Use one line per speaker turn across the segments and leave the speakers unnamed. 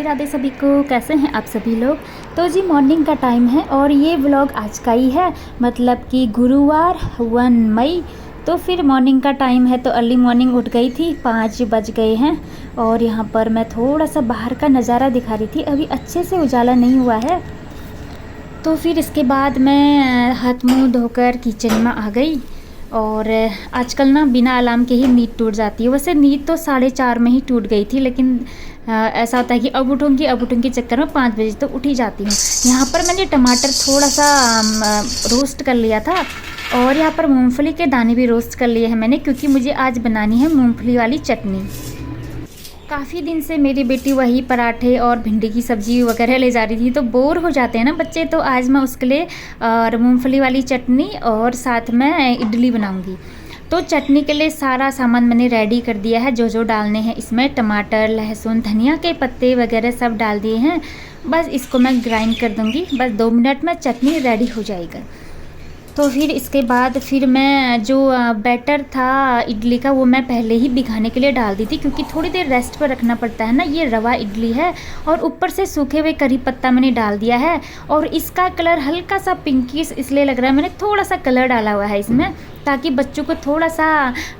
राधे राधे सभी को। कैसे हैं आप सभी लोग। तो जी मॉर्निंग का टाइम है और ये व्लॉग आज का ही है, मतलब कि गुरुवार 1 मई। तो फिर मॉर्निंग का टाइम है तो अर्ली मॉर्निंग उठ गई थी, 5 बज गए हैं। और यहाँ पर मैं थोड़ा सा बाहर का नज़ारा दिखा रही थी, अभी अच्छे से उजाला नहीं हुआ है। तो फिर इसके बाद मैं हाथ मुँह धोकर किचन में आ गई। और आजकल ना बिना अलार्म के ही नींद टूट जाती है। वैसे नींद तो 4:30 में ही टूट गई थी, लेकिन ऐसा होता है कि अब उठूँगी चक्कर में 5 बजे तो उठ ही जाती हूँ। यहाँ पर मैंने टमाटर थोड़ा सा रोस्ट कर लिया था और यहाँ पर मूंगफली के दाने भी रोस्ट कर लिए हैं मैंने, क्योंकि मुझे आज बनानी है मूंगफली वाली चटनी। काफ़ी दिन से मेरी बेटी वही पराठे और भिंडी की सब्ज़ी वगैरह ले जा रही थी, तो बोर हो जाते हैं ना बच्चे। तो आज मैं उसके लिए और मूंगफली वाली चटनी और साथ में इडली बनाऊंगी। तो चटनी के लिए सारा सामान मैंने रेडी कर दिया है, जो जो डालने हैं इसमें टमाटर, लहसुन, धनिया के पत्ते वगैरह सब डाल दिए हैं। बस इसको मैं ग्राइंड कर दूँगी, बस 2 मिनट में चटनी रेडी हो जाएगा। तो फिर इसके बाद फिर मैं जो बैटर था इडली का वो मैं पहले ही भिगाने के लिए डाल दी थी, क्योंकि थोड़ी देर रेस्ट पर रखना पड़ता है ना। ये रवा इडली है और ऊपर से सूखे हुए करी पत्ता मैंने डाल दिया है। और इसका कलर हल्का सा पिंकिश इसलिए लग रहा है, मैंने थोड़ा सा कलर डाला हुआ है इसमें, ताकि बच्चों को थोड़ा सा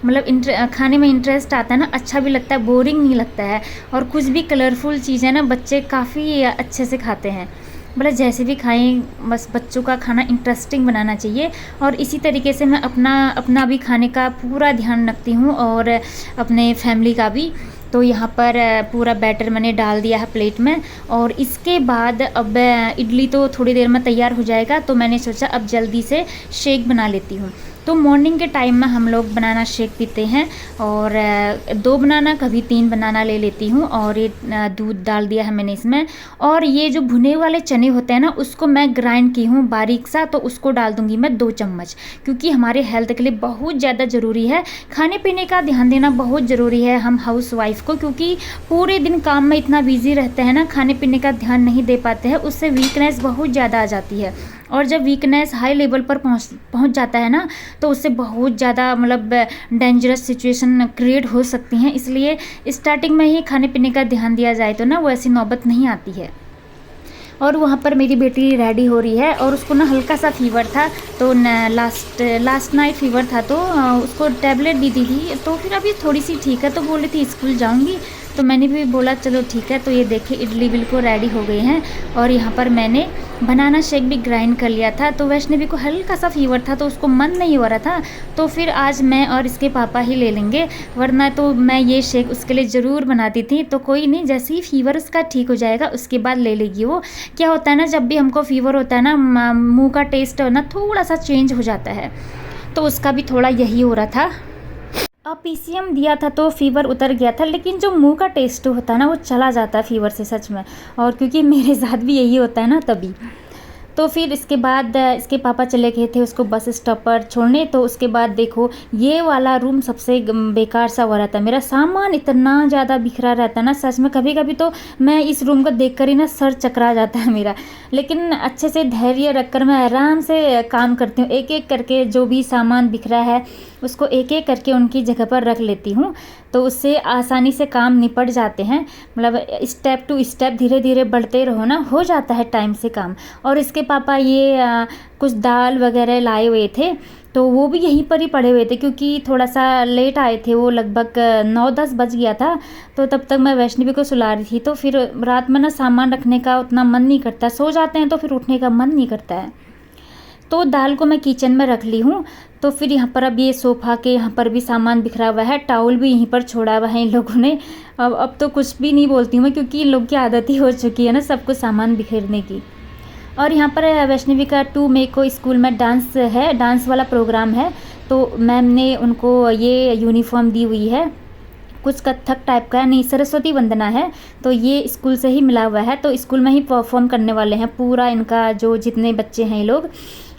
मतलब खाने में इंटरेस्ट आता है ना, अच्छा भी लगता है, बोरिंग नहीं लगता है। और कुछ भी कलरफुल चीज़ें ना बच्चे काफ़ी अच्छे से खाते हैं, मतलब जैसे भी खाएं, बस बच्चों का खाना इंटरेस्टिंग बनाना चाहिए। और इसी तरीके से मैं अपना भी खाने का पूरा ध्यान रखती हूँ और अपने फैमिली का भी। तो यहाँ पर पूरा बैटर मैंने डाल दिया है प्लेट में। और इसके बाद अब इडली तो थोड़ी देर में तैयार हो जाएगा, तो मैंने सोचा अब जल्दी से शेक बना लेती हूँ। तो मॉर्निंग के टाइम में हम लोग बनाना शेक पीते हैं, और 2 बनाना कभी 3 बनाना ले लेती हूँ। और ये दूध डाल दिया है मैंने इसमें। और ये जो भुने वाले चने होते हैं ना, उसको मैं ग्राइंड की हूँ बारीक सा, तो उसको डाल दूँगी मैं 2 चम्मच, क्योंकि हमारे हेल्थ के लिए बहुत ज़्यादा ज़रूरी है। खाने पीने का ध्यान देना बहुत ज़रूरी है हम हाउस वाइफ को, क्योंकि पूरे दिन काम में इतना बिजी रहते हैं ना, खाने पीने का ध्यान नहीं दे पाते हैं, उससे वीकनेस बहुत ज़्यादा आ जाती है। और जब वीकनेस हाई लेवल पर पहुंच जाता है ना, तो उससे बहुत ज़्यादा मतलब डेंजरस सिचुएशन क्रिएट हो सकती हैं। इसलिए स्टार्टिंग में ही खाने पीने का ध्यान दिया जाए तो ना वो ऐसी नौबत नहीं आती है। और वहाँ पर मेरी बेटी रेडी हो रही है, और उसको ना हल्का सा फीवर था, तो लास्ट नाइट फीवर था, तो उसको टैबलेट दी थी। तो फिर अभी थोड़ी सी ठीक है, तो बोल रही थी स्कूल जाऊँगी। तो मैंने भी बोला चलो ठीक है। तो ये देखिए इडली बिल्कुल रेडी हो गई हैं। और यहाँ पर मैंने बनाना शेक भी ग्राइंड कर लिया था। तो वैष्णवी को हल्का सा फीवर था, तो उसको मन नहीं हो रहा था, तो फिर आज मैं और इसके पापा ही ले लेंगे, वरना तो मैं ये शेक उसके लिए ज़रूर बनाती थी। तो कोई नहीं, जैसे ही फीवर उसका ठीक हो जाएगा उसके बाद ले लेगी वो। क्या होता है ना, जब भी हमको फीवर होता है ना, मुँह का टेस्ट ना थोड़ा सा चेंज हो जाता है, तो उसका भी थोड़ा यही हो रहा था। अब पीसीएम दिया था तो फीवर उतर गया था, लेकिन जो मुंह का टेस्ट होता है ना वो चला जाता है फीवर से, सच में। और क्योंकि मेरे साथ भी यही होता है ना, तभी। तो फिर इसके बाद इसके पापा चले गए थे उसको बस स्टॉप पर छोड़ने। तो उसके बाद देखो ये वाला रूम सबसे बेकार सा हो रहता है, मेरा सामान इतना ज़्यादा बिखरा रहता है ना, सच में कभी कभी तो मैं इस रूम को देख कर ही ना सर चकरा जाता है मेरा। लेकिन अच्छे से धैर्य रखकर मैं आराम से काम करती हूँ, एक एक करके जो भी सामान बिखरा है उसको एक एक करके उनकी जगह पर रख लेती हूँ। तो उससे आसानी से काम निपट जाते हैं, मतलब स्टेप टू स्टेप धीरे धीरे बढ़ते रहो ना, हो जाता है टाइम से काम। और इसके पापा ये कुछ दाल वगैरह लाए हुए थे, तो वो भी यहीं पर ही पड़े हुए थे, क्योंकि थोड़ा सा लेट आए थे वो, लगभग 9-10 बज गया था। तो तब तक मैं वैष्णवी को सुला रही थी। तो फिर रात में ना सामान रखने का उतना मन नहीं करता, सो जाते हैं तो फिर उठने का मन नहीं करता है। तो दाल को मैं किचन में रख ली हूँ। तो फिर यहाँ पर अब ये सोफ़ा के यहाँ पर भी सामान बिखरा हुआ है, टावल भी यहीं पर छोड़ा हुआ है इन लोगों ने। अब तो कुछ भी नहीं बोलती हूँ मैं, क्योंकि इन लोग की आदत ही हो चुकी है ना सब कुछ सामान बिखेरने की। और यहाँ पर वैष्णवी का 2 मई को स्कूल में डांस है, डांस वाला प्रोग्राम है। तो मैम ने उनको ये यूनिफॉर्म दी हुई है, कुछ कथक टाइप का, नहीं सरस्वती वंदना है। तो ये स्कूल से ही मिला हुआ है, तो स्कूल में ही परफॉर्म करने वाले हैं पूरा इनका, जो जितने बच्चे हैं ये लोग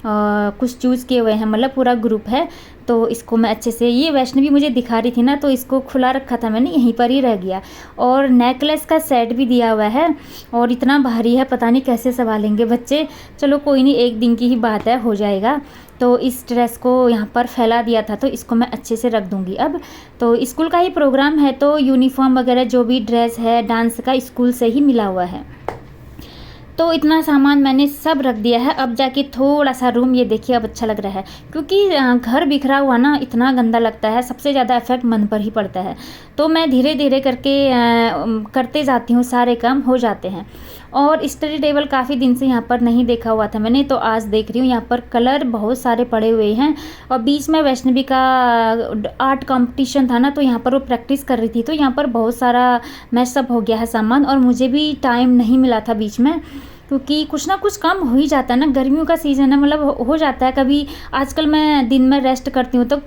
कुछ चूज़ किए हुए हैं, मतलब पूरा ग्रुप है। तो इसको मैं अच्छे से, ये वैष्णवी मुझे दिखा रही थी ना, तो इसको खुला रखा था मैंने, यहीं पर ही रह गया। और नेकलेस का सेट भी दिया हुआ है और इतना भारी है, पता नहीं कैसे संभालेंगे बच्चे। चलो कोई नहीं, एक दिन की ही बात है, हो जाएगा। तो इस ड्रेस को यहाँ पर फैला दिया था, तो इसको मैं अच्छे से रख दूँगी अब। तो स्कूल का ही प्रोग्राम है, तो यूनिफॉर्म वगैरह जो भी ड्रेस है डांस का स्कूल से ही मिला हुआ है। तो इतना सामान मैंने सब रख दिया है। अब जाके थोड़ा सा रूम, ये देखिए अब अच्छा लग रहा है, क्योंकि घर बिखरा हुआ ना इतना गंदा लगता है, सबसे ज़्यादा इफेक्ट मन पर ही पड़ता है। तो मैं धीरे धीरे करके करते जाती हूँ, सारे काम हो जाते हैं। और स्टडी टेबल काफ़ी दिन से यहाँ पर नहीं देखा हुआ था मैंने, तो आज देख रही हूँ। यहाँ पर कलर बहुत सारे पड़े हुए हैं, और बीच में वैष्णवी का आर्ट कंपटीशन था ना, तो यहाँ पर वो प्रैक्टिस कर रही थी, तो यहाँ पर बहुत सारा मैशअप हो गया है सामान, और मुझे भी टाइम नहीं मिला था बीच में, क्योंकि कुछ ना कुछ काम हो ही जाता है ना, गर्मियों का सीज़न है, मतलब हो जाता है कभी। आजकल मैं दिन में रेस्ट करती हूँ तो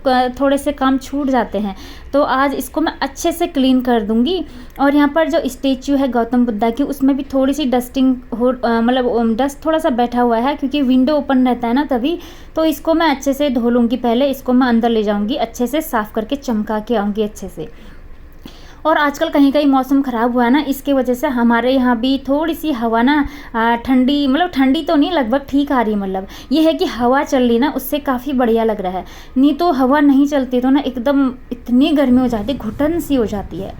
थोड़े से काम छूट जाते हैं। तो आज इसको मैं अच्छे से क्लीन कर दूँगी। और यहाँ पर जो स्टेच्यू है गौतम बुद्धा की, उसमें भी थोड़ी सी डस्टिंग हो, मतलब डस्ट थोड़ा सा बैठा हुआ है, क्योंकि विंडो ओपन रहता है ना तभी। तो इसको मैं अच्छे से धो लूँगी पहले, इसको मैं अंदर ले जाऊँगी, अच्छे से साफ़ करके चमका के आऊँगी अच्छे से। और आजकल कहीं कहीं मौसम ख़राब हुआ है ना, इसके वजह से हमारे यहाँ भी थोड़ी सी हवा ना ठंडी, मतलब ठंडी तो नहीं, लगभग ठीक आ रही है। मतलब ये है कि हवा चल रही ना, उससे काफ़ी बढ़िया लग रहा है। नहीं तो हवा नहीं चलती तो ना एकदम इतनी गर्मी हो जाती है, घुटन सी हो जाती है।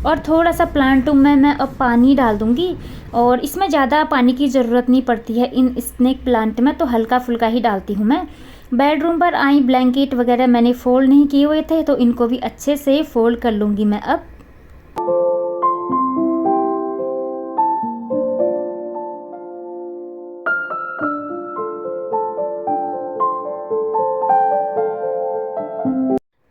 और थोड़ा सा प्लांटों में मैं अब पानी डाल दूँगी, और इसमें ज़्यादा पानी की ज़रूरत नहीं पड़ती है इन स्नेक प्लांट में, तो हल्का फुल्का ही डालती हूँ मैं। बेडरूम पर आई, ब्लैंकेट वगैरह मैंने फ़ोल्ड नहीं किए हुए थे, तो इनको भी अच्छे से फ़ोल्ड कर लूँगी मैं अब।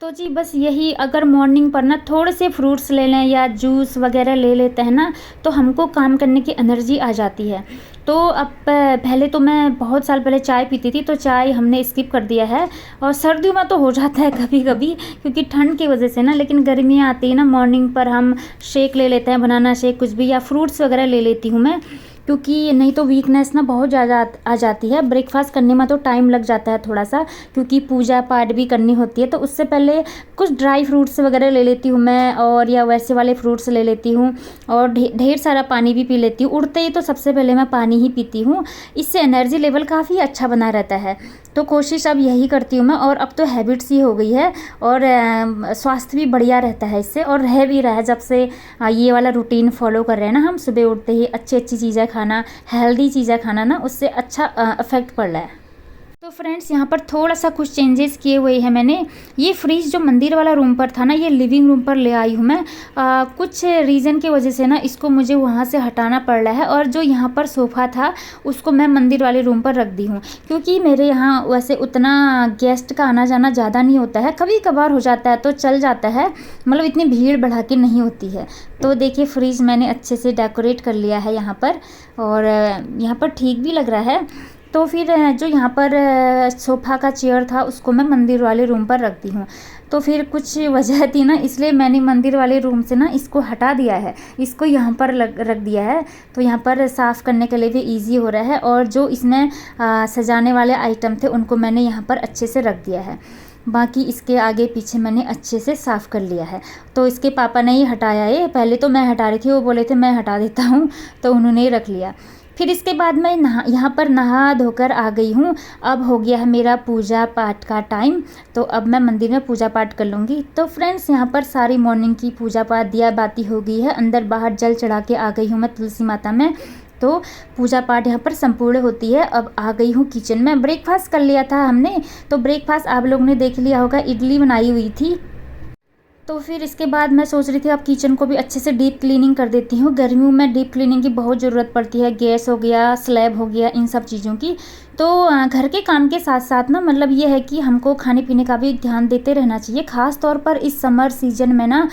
तो जी बस यही, अगर मॉर्निंग पर ना थोड़े से फ्रूट्स ले लें या जूस वगैरह ले लेते हैं ना, तो हमको काम करने की एनर्जी आ जाती है। तो अब पहले तो मैं बहुत साल पहले चाय पीती थी, तो चाय हमने स्किप कर दिया है। और सर्दियों में तो हो जाता है कभी कभी, क्योंकि ठंड की वजह से ना, लेकिन गर्मियाँ आती है ना, मॉर्निंग पर हम शेक ले लेते हैं, बनाना शेक कुछ भी, या फ्रूट्स वगैरह ले लेती हूँ मैं, क्योंकि नहीं तो वीकनेस ना बहुत ज़्यादा आ जाती है। ब्रेकफास्ट करने में तो टाइम लग जाता है थोड़ा सा, क्योंकि पूजा पाठ भी करनी होती है, तो उससे पहले कुछ ड्राई फ्रूट्स वगैरह ले लेती हूँ मैं, और या वैसे वाले फ्रूट्स ले लेती हूँ, और ढेर सारा पानी भी पी लेती हूँ। उठते ही तो सबसे पहले मैं पानी ही पीती हूँ, इससे एनर्जी लेवल काफ़ी अच्छा बना रहता है। तो कोशिश अब यही करती हूँ मैं, और अब तो हैबिट्स ही हो गई है, और स्वास्थ्य भी बढ़िया रहता है इससे, और रह भी रहा है जब से ये वाला रूटीन फॉलो कर रहे हैं ना हम। सुबह उठते ही अच्छी अच्छी चीज़ें खाना, हेल्दी चीज़ें खाना ना, उससे अच्छा इफेक्ट पड़ रहा है। तो फ्रेंड्स यहाँ पर थोड़ा सा कुछ चेंजेस किए हुए हैं मैंने। ये फ्रिज जो मंदिर वाला रूम पर था ना, ये लिविंग रूम पर ले आई हूँ मैं। कुछ रीज़न की वजह से ना इसको मुझे वहाँ से हटाना पड़ रहा है, और जो यहाँ पर सोफ़ा था उसको मैं मंदिर वाले रूम पर रख दी हूँ, क्योंकि मेरे यहाँ वैसे उतना गेस्ट का आना जाना ज़्यादा नहीं होता है, कभी कभार हो जाता है तो चल जाता है, मतलब इतनी भीड़ बढ़ा के नहीं होती है। तो देखिए फ्रिज मैंने अच्छे से डेकोरेट कर लिया है यहाँ पर, और यहाँ पर ठीक भी लग रहा है। तो फिर जो यहाँ पर सोफ़ा का चेयर था उसको मैं मंदिर वाले रूम पर रखती हूँ। तो फिर कुछ वजह थी ना, इसलिए मैंने मंदिर वाले रूम से ना इसको हटा दिया है, इसको यहाँ पर रख दिया है। तो यहाँ पर साफ़ करने के लिए भी इजी हो रहा है, और जो इसमें सजाने वाले आइटम थे उनको मैंने यहाँ पर अच्छे से रख दिया है। बाकी इसके आगे पीछे मैंने अच्छे से साफ़ कर लिया है। तो इसके पापा ने ही हटाया है, पहले तो मैं हटा रही थी, वो बोले थे मैं हटा देता हूँ, तो उन्होंने ही रख लिया। फिर इसके बाद मैं यहाँ पर नहा धोकर आ गई हूँ। अब हो गया है मेरा पूजा पाठ का टाइम, तो अब मैं मंदिर में पूजा पाठ कर लूँगी। तो फ्रेंड्स यहाँ पर सारी मॉर्निंग की पूजा पाठ दिया बाती हो गई है, अंदर बाहर जल चढ़ा के आ गई हूँ मैं तुलसी माता में। तो पूजा पाठ यहाँ पर संपूर्ण होती है। अब आ गई हूँ किचन में। ब्रेकफास्ट कर लिया था हमने, तो ब्रेकफास्ट आप लोग ने देख लिया होगा, इडली बनाई हुई थी। तो फिर इसके बाद मैं सोच रही थी अब किचन को भी अच्छे से डीप क्लीनिंग कर देती हूँ। गर्मियों में डीप क्लीनिंग की बहुत ज़रूरत पड़ती है, गैस हो गया, स्लैब हो गया, इन सब चीज़ों की। तो घर के काम के साथ साथ ना, मतलब ये है कि हमको खाने पीने का भी ध्यान देते रहना चाहिए। ख़ास तौर पर इस समर सीजन में ना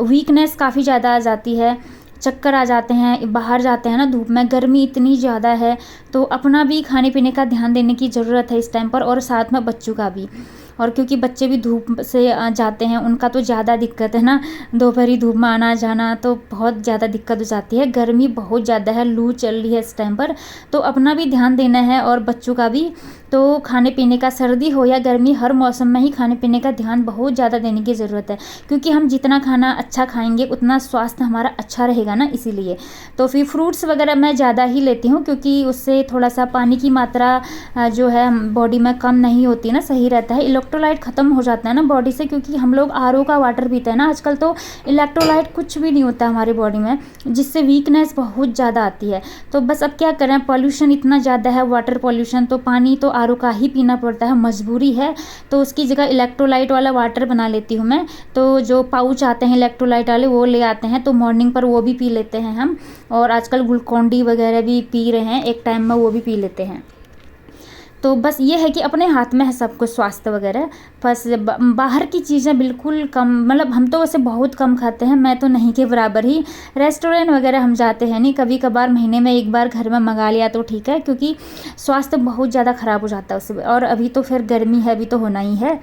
वीकनेस काफ़ी ज़्यादा आ जाती है, चक्कर आ जाते हैं, बाहर जाते हैं ना धूप में, गर्मी इतनी ज़्यादा है। तो अपना भी खाने पीने का ध्यान देने की ज़रूरत है इस टाइम पर, और साथ में बच्चों का भी। और क्योंकि बच्चे भी धूप से जाते हैं, उनका तो ज़्यादा दिक्कत है ना, दोपहरी धूप में आना जाना तो बहुत ज़्यादा दिक्कत हो जाती है। गर्मी बहुत ज़्यादा है, लू चल रही है इस टाइम पर, तो अपना भी ध्यान देना है और बच्चों का भी। तो खाने पीने का, सर्दी हो या गर्मी, हर मौसम में ही खाने पीने का ध्यान बहुत ज़्यादा देने की ज़रूरत है, क्योंकि हम जितना खाना अच्छा खाएंगे उतना स्वास्थ्य हमारा अच्छा रहेगा ना, इसीलिए। तो फिर फ्रूट्स वगैरह मैं ज़्यादा ही लेती हूँ, क्योंकि उससे थोड़ा सा पानी की मात्रा जो है बॉडी में कम नहीं होती ना, सही रहता है। इलेक्ट्रोलाइट ख़त्म हो जाता है ना बॉडी से, क्योंकि हम लोग आरओ का वाटर पीते हैं ना आजकल, तो इलेक्ट्रोलाइट कुछ भी नहीं होता हमारी बॉडी में, जिससे वीकनेस बहुत ज़्यादा आती है। तो बस अब क्या करें, पॉल्यूशन इतना ज़्यादा है, वाटर पॉल्यूशन, तो पानी तो आरओ का ही पीना पड़ता है, मजबूरी है। तो उसकी जगह इलेक्ट्रोलाइट वाला वाटर बना लेती हूँ मैं। तो जो पाउच आते हैं इलेक्ट्रोलाइट वाले वो ले आते हैं, तो मॉर्निंग पर वो भी पी लेते हैं हम। और आजकल ग्लूकॉन डी वगैरह भी पी रहे हैं, एक टाइम में वो भी पी लेते हैं। तो बस ये है कि अपने हाथ में है सब कुछ, स्वास्थ्य वगैरह। बस बाहर की चीज़ें बिल्कुल कम, मतलब हम तो वैसे बहुत कम खाते हैं, मैं तो नहीं के बराबर ही। रेस्टोरेंट वगैरह हम जाते हैं नहीं, कभी कभार महीने में एक बार घर में मंगा लिया तो ठीक है, क्योंकि स्वास्थ्य बहुत ज़्यादा ख़राब हो जाता है उससे। और अभी तो फिर गर्मी है, अभी तो होना ही है।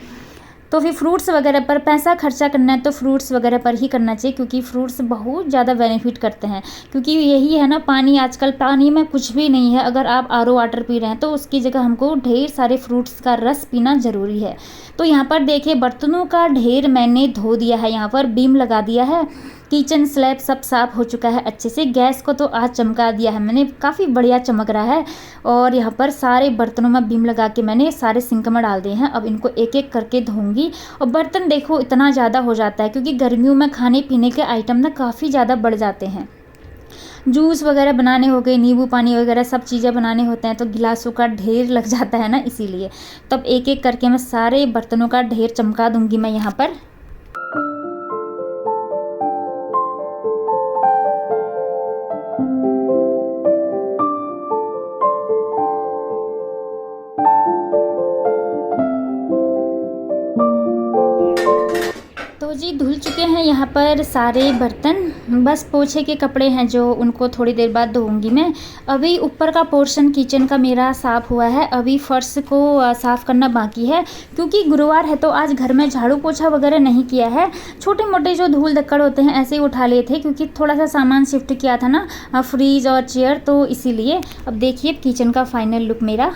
तो फिर फ्रूट्स वगैरह पर पैसा खर्चा करना है तो फ्रूट्स वगैरह पर ही करना चाहिए, क्योंकि फ्रूट्स बहुत ज़्यादा बेनिफिट करते हैं। क्योंकि यही है ना, पानी, आजकल पानी में कुछ भी नहीं है। अगर आप आरओ वाटर पी रहे हैं तो उसकी जगह हमको ढेर सारे फ्रूट्स का रस पीना ज़रूरी है। तो यहाँ पर देखिए, बर्तनों का ढेर मैंने धो दिया है, यहाँ पर बीम लगा दिया है, किचन स्लैब सब साफ़ हो चुका है अच्छे से। गैस को तो आज चमका दिया है मैंने, काफ़ी बढ़िया चमक रहा है। और यहाँ पर सारे बर्तनों में बीम लगा के मैंने सारे सिंक में डाल दिए हैं। अब इनको एक एक करके धोऊंगी। और बर्तन देखो इतना ज़्यादा हो जाता है, क्योंकि गर्मियों में खाने पीने के आइटम ना काफ़ी ज़्यादा बढ़ जाते हैं। जूस वगैरह बनाने हो गए, नींबू पानी वगैरह सब चीज़ें बनाने होते हैं, तो गिलासों का ढेर लग जाता है ना, इसीलिए। तब एक एक करके मैं सारे बर्तनों का ढेर चमका दूंगी मैं यहाँ पर। तो जी धुल चुके हैं यहाँ पर सारे बर्तन, बस पोछे के कपड़े हैं जो, उनको थोड़ी देर बाद धोऊंगी मैं। अभी ऊपर का पोर्शन किचन का मेरा साफ़ हुआ है, अभी फर्श को साफ़ करना बाकी है, क्योंकि गुरुवार है तो आज घर में झाड़ू पोछा वगैरह नहीं किया है। छोटे मोटे जो धूल धक्कड़ होते हैं ऐसे ही उठा लिए थे, क्योंकि थोड़ा सा सामान शिफ्ट किया था ना, फ्रीज और चेयर, तो इसीलिए। अब देखिए किचन का फाइनल लुक मेरा।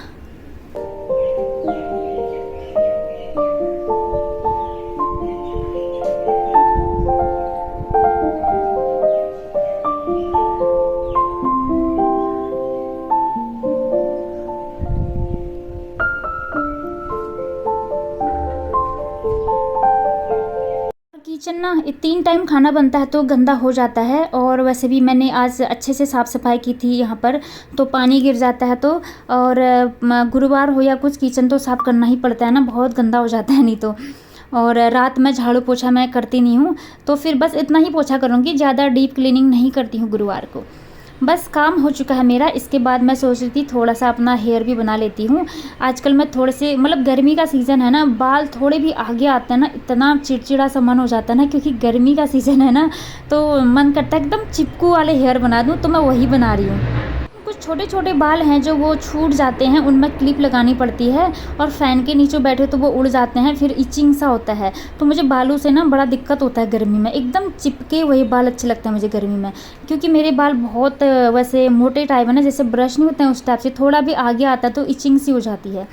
किचन ना 3 टाइम खाना बनता है तो गंदा हो जाता है, और वैसे भी मैंने आज अच्छे से साफ़ सफाई की थी यहाँ पर, तो पानी गिर जाता है तो। और गुरुवार हो या कुछ, किचन तो साफ़ करना ही पड़ता है ना, बहुत गंदा हो जाता है नहीं तो। और रात में झाड़ू पोछा मैं करती नहीं हूँ, तो फिर बस इतना ही पोछा करूँगी, ज़्यादा डीप क्लीनिंग नहीं करती हूँ गुरुवार को। बस काम हो चुका है मेरा। इसके बाद मैं सोच रही थी थोड़ा सा अपना हेयर भी बना लेती हूँ। आजकल मैं थोड़े से, मतलब गर्मी का सीज़न है ना, बाल थोड़े भी आगे आते हैं ना, इतना चिड़चिड़ा सा मन हो जाता है ना, क्योंकि गर्मी का सीज़न है ना, तो मन करता है एकदम चिपकू वाले हेयर बना दूँ, तो मैं वही बना रही हूँ। कुछ छोटे छोटे बाल हैं जो वो छूट जाते हैं, उनमें क्लिप लगानी पड़ती है, और फ़ैन के नीचे बैठे तो वो उड़ जाते हैं, फिर इचिंग सा होता है। तो मुझे बालों से ना बड़ा दिक्कत होता है गर्मी में, एकदम चिपके वही बाल अच्छे लगते हैं मुझे गर्मी में, क्योंकि मेरे बाल बहुत वैसे मोटे टाइप है ना, जैसे ब्रश नहीं होते हैं उस टाइप से, थोड़ा भी आगे आता है तो इचिंग सी हो जाती है।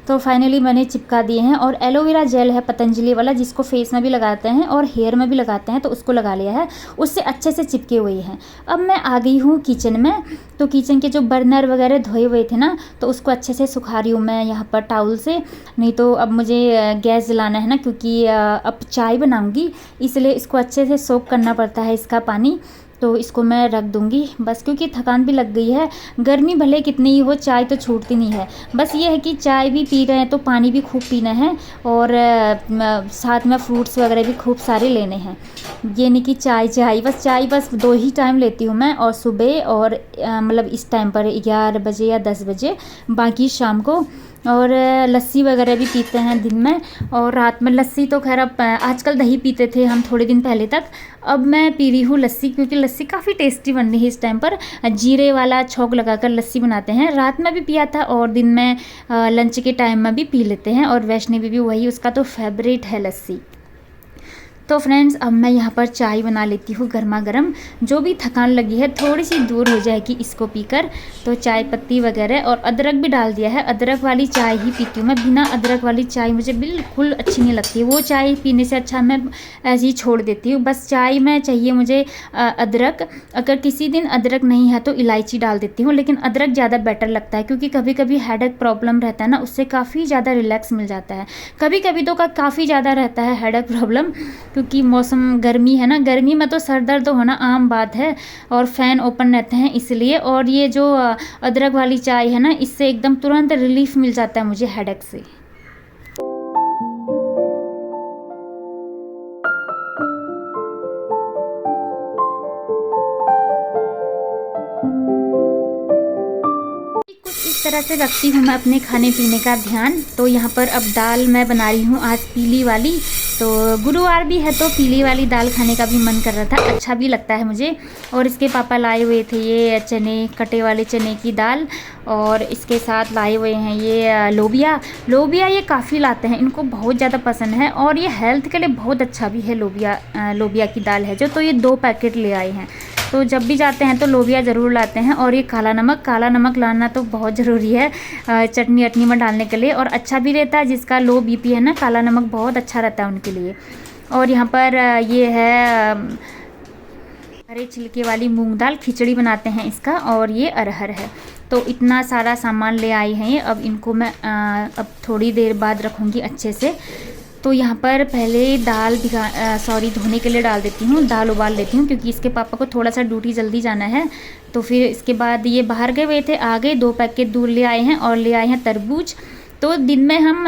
तो फाइनली मैंने चिपका दिए हैं। और एलोवेरा जेल है पतंजलि वाला, जिसको फेस में भी लगाते हैं और हेयर में भी लगाते हैं, तो उसको लगा लिया है, उससे अच्छे से चिपके हुए हैं। अब मैं आ गई हूँ किचन में। तो किचन के जो बर्नर वगैरह धोए हुए थे ना, तो उसको अच्छे से सुखा रही हूँ मैं यहाँ पर टाउल से। नहीं तो अब मुझे गैस जलाना है ना, क्योंकि अब चाय बनाऊँगी, इसलिए इसको अच्छे से सोक करना पड़ता है इसका पानी। तो इसको मैं रख दूँगी बस, क्योंकि थकान भी लग गई है। गर्मी भले कितनी ही हो, चाय तो छूटती नहीं है। बस ये है कि चाय भी पी रहे हैं तो पानी भी खूब पीना है, और साथ में फ्रूट्स वगैरह भी खूब सारे लेने हैं। ये नहीं कि चाय बस 2 ही टाइम लेती हूँ मैं, और सुबह और मतलब इस टाइम पर 11 बजे या 10 बजे, बाकी शाम को। और लस्सी वगैरह भी पीते हैं दिन में, और रात में लस्सी तो खैर अब आजकल दही पीते थे हम थोड़े दिन पहले तक, अब मैं पी रही हूँ लस्सी, क्योंकि लस्सी काफ़ी टेस्टी बन रही है इस टाइम पर। जीरे वाला छौंक लगाकर लस्सी बनाते हैं, रात में भी पिया था और दिन में लंच के टाइम में भी पी लेते हैं। और वैष्णवी भी वही, उसका तो फेवरेट है लस्सी। तो फ्रेंड्स अब मैं यहाँ पर चाय बना लेती हूँ गर्मा गर्म। जो भी थकान लगी है थोड़ी सी दूर हो जाएगी इसको पीकर। तो चाय पत्ती वगैरह और अदरक भी डाल दिया है। अदरक वाली चाय ही पीती हूँ मैं, बिना अदरक वाली चाय मुझे बिल्कुल अच्छी नहीं लगती है। वो चाय पीने से अच्छा मैं ऐसे ही छोड़ देती हूँ। बस चाय में चाहिए मुझे अदरक। अगर किसी दिन अदरक नहीं है तो इलायची डाल देती हूँ, लेकिन अदरक ज़्यादा बेटर लगता है क्योंकि कभी कभी हेडेक प्रॉब्लम रहता है ना, उससे काफ़ी ज़्यादा रिलैक्स मिल जाता है। कभी कभी तो काफ़ी ज़्यादा रहता है हेडेक प्रॉब्लम, क्योंकि मौसम गर्मी है ना, गर्मी में तो सर दर्द होना आम बात है और फ़ैन ओपन रहते हैं इसलिए। और ये जो अदरक वाली चाय है ना, इससे एकदम तुरंत रिलीफ मिल जाता है मुझे हेडेक से। इस तरह से रखती हूँ मैं अपने खाने पीने का ध्यान। तो यहाँ पर अब दाल मैं बना रही हूँ आज पीली वाली। तो गुरुवार भी है तो पीली वाली दाल खाने का भी मन कर रहा था, अच्छा भी लगता है मुझे। और इसके पापा लाए हुए थे ये चने, कटे वाले चने की दाल, और इसके साथ लाए हुए हैं ये लोबिया। लोबिया ये काफ़ी लाते हैं, इनको बहुत ज़्यादा पसंद है और ये हेल्थ के लिए बहुत अच्छा भी है। लोबिया की दाल है जो, तो ये 2 पैकेट ले आए हैं। तो जब भी जाते हैं तो लोबिया ज़रूर लाते हैं। और ये काला नमक लाना तो बहुत ज़रूरी है चटनी वटनी में डालने के लिए, और अच्छा भी रहता है। जिसका लो बीपी है ना, काला नमक बहुत अच्छा रहता है उनके लिए। और यहाँ पर ये है हरे छिलके वाली मूंग दाल, खिचड़ी बनाते हैं इसका, और ये अरहर है। तो इतना सारा सामान ले आई हैं ये। अब इनको मैं अब थोड़ी देर बाद रखूँगी अच्छे से। तो यहाँ पर पहले दाल धोने के लिए डाल देती हूँ, दाल उबाल लेती हूँ क्योंकि इसके पापा को थोड़ा सा ड्यूटी जल्दी जाना है। तो फिर इसके बाद ये बाहर गए हुए थे, आ गए, 2 पैकेट दूध ले आए हैं और ले आए हैं तरबूज। तो दिन में हम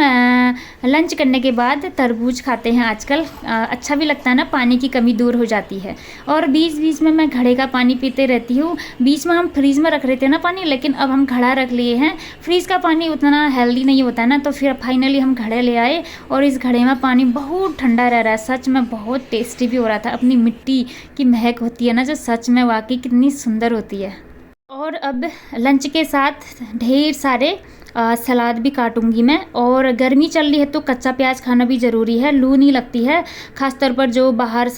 लंच करने के बाद तरबूज खाते हैं आजकल, अच्छा भी लगता है ना, पानी की कमी दूर हो जाती है। और बीच बीच में मैं घड़े का पानी पीते रहती हूँ। बीच में हम फ्रीज़ में रख रहे थे ना पानी, लेकिन अब हम घड़ा रख लिए हैं। फ्रीज़ का पानी उतना हेल्दी नहीं होता है ना, तो फिर फाइनली हम घड़े ले आए और इस घड़े में पानी बहुत ठंडा रह रहा है। सच में बहुत टेस्टी भी हो रहा था। अपनी मिट्टी की महक होती है ना, जो सच में वाकई कितनी सुंदर होती है। और अब लंच के साथ ढेर सारे सलाद भी काटूंगी मैं। और गर्मी चल रही है तो कच्चा प्याज खाना भी ज़रूरी है, लू नहीं लगती है। ख़ासतौर पर जो बाहर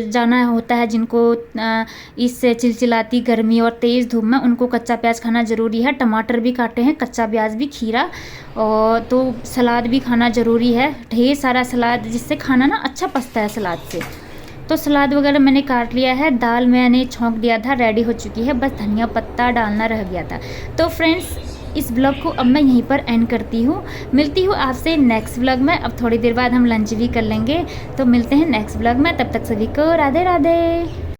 जाना होता है, जिनको इस चिलचिलाती गर्मी और तेज़ धूप में, उनको कच्चा प्याज खाना ज़रूरी है। टमाटर भी काटे हैं, कच्चा प्याज भी, खीरा, और तो सलाद भी खाना ज़रूरी है, ढेर सारा सलाद, जिससे खाना ना अच्छा पचता है सलाद से। तो सलाद वगैरह मैंने काट लिया है। दाल मैंने छौंक दिया था, रेडी हो चुकी है, बस धनिया पत्ता डालना रह गया था। तो फ्रेंड्स इस ब्लॉग को अब मैं यहीं पर एंड करती हूँ। मिलती हूँ आपसे नेक्स्ट ब्लॉग में। अब थोड़ी देर बाद हम लंच भी कर लेंगे। तो मिलते हैं नेक्स्ट ब्लॉग में, तब तक सभी को राधे राधे।